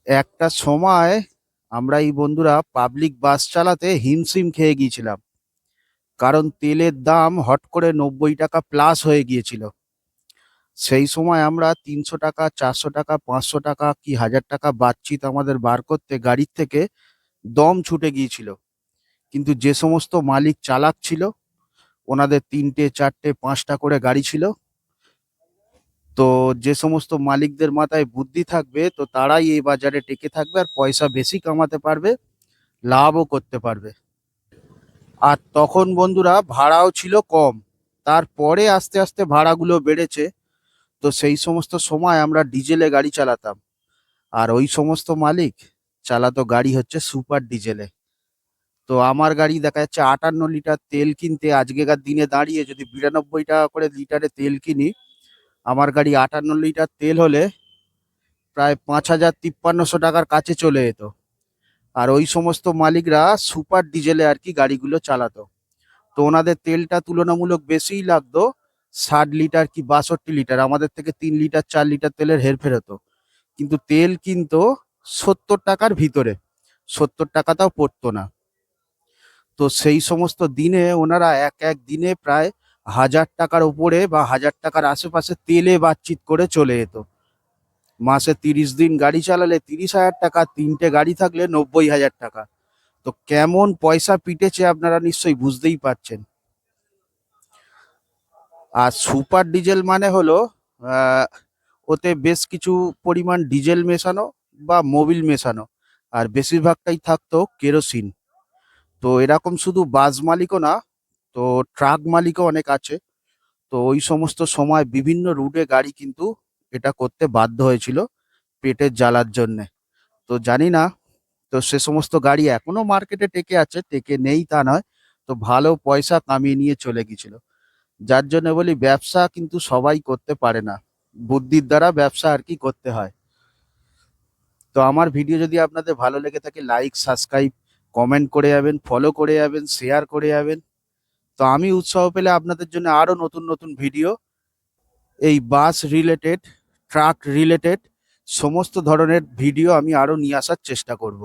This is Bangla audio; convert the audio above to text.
একটা সময় আমরা এই বন্ধুরা পাবলিক বাস চালাতে হিমশিম খেয়ে গিয়েছিলাম। কারণ তেলের দাম হট করে 90 টাকা প্লাস হয়ে গিয়েছিল। সেই সময় আমরা 300 টাকা, 400 টাকা, 500 টাকা কি 1000 টাকা বাচ্চিত আমাদের বার করতে গাড়ির থেকে দম ছুটে গিয়েছিল। কিন্তু যে সমস্ত মালিক চালাক ছিল, ওনাদের 3টে 4টে 5টা করে গাড়ি ছিল, তো যে সমস্ত মালিকদের মাথায় বুদ্ধি থাকবে তো তারাই এই বাজারে টেকে থাকবে আর পয়সা বেশি কামাতে পারবে, লাভও করতে পারবে। আর তখন বন্ধুরা ভাড়াও ছিল কম। তারপরে আস্তে আস্তে ভাড়াগুলো বেড়েছে। তো সেই সমস্ত সময় আমরা ডিজেলে গাড়ি চালাতাম। আর ওই সমস্ত মালিক চালাতো গাড়ি হচ্ছে সুপার ডিজেলে। তো আমার গাড়ি দেখা যাচ্ছে 58 লিটার তেল কিনতে আজকেকার দিনে দাঁড়িয়ে যদি 92 টাকা করে লিটারে তেল কিনি, আমার গাড়ি 58 লিটার তেল হলে প্রায় 5,5300 টাকার কাছে চলে যেত। আর ওই সমস্ত মালিকরা সুপার ডিজেলে আর কি গাড়িগুলো চালাতো। তো ওনাদের তেলটা তুলনামূলক বেশিই লাগতো, 60 লিটার কি 62 লিটার, আমাদের থেকে 3 লিটার 4 লিটার তেলের হেরফের হতো। কিন্তু তেল কিন্তু 70 টাকার ভিতরে, 70 টাকাটাও পড়তো না। তো সেই সমস্ত দিনে ওনারা এক এক দিনে প্রায় 1000 টাকার উপরে বা 1000 টাকার আশেপাশে তেলে বাতচিত করে চলে যেত। মাসে 30 দিন গাড়ি চালালে 30,000 টাকা, 3টে গাড়ি থাকলে 90,000 টাকা। তো কেমন পয়সা পিটেছে আপনারা নিশ্চয়ই বুঝতেই পারছেন। আর সুপার ডিজেল মানে হলো আহ, ওতে বেশ কিছু পরিমাণ ডিজেল মেশানো বা মোবিল মেশানো, আর বেশিরভাগটাই থাকতো কেরোসিন। তো এরকম শুধু বাস মালিকও না, তো ট্রাক মালিকও অনেক আছে। তো ওই সমস্ত সময় বিভিন্ন রুটে গাড়ি কিন্তু এটা করতে বাধ্য হয়েছিল পেটের জ্বালার জন্যে। তো জানি না, তো সে সমস্ত গাড়ি এখনো মার্কেটে টেকে আছে, টেকে নেই তা নয়, তো ভালো পয়সা কামিয়ে নিয়ে চলে গেছিল। যার জন্য বলি ব্যবসা কিন্তু সবাই করতে পারে না, বুদ্ধির দ্বারা ব্যবসা আর কি করতে হয়। তো আমার ভিডিও যদি আপনাদের ভালো লেগে থাকে, লাইক, সাবস্ক্রাইব, কমেন্ট করে যাবেন, ফলো করে যাবেন, শেয়ার করে যাবেন। তো আমি উৎসাহ পেলে আপনাদের জন্য আরো নতুন নতুন ভিডিও এই বাস রিলেটেড, ট্রাক রিলেটেড সমস্ত ধরনের ভিডিও আমি আরো নিয়ে আসার চেষ্টা করব।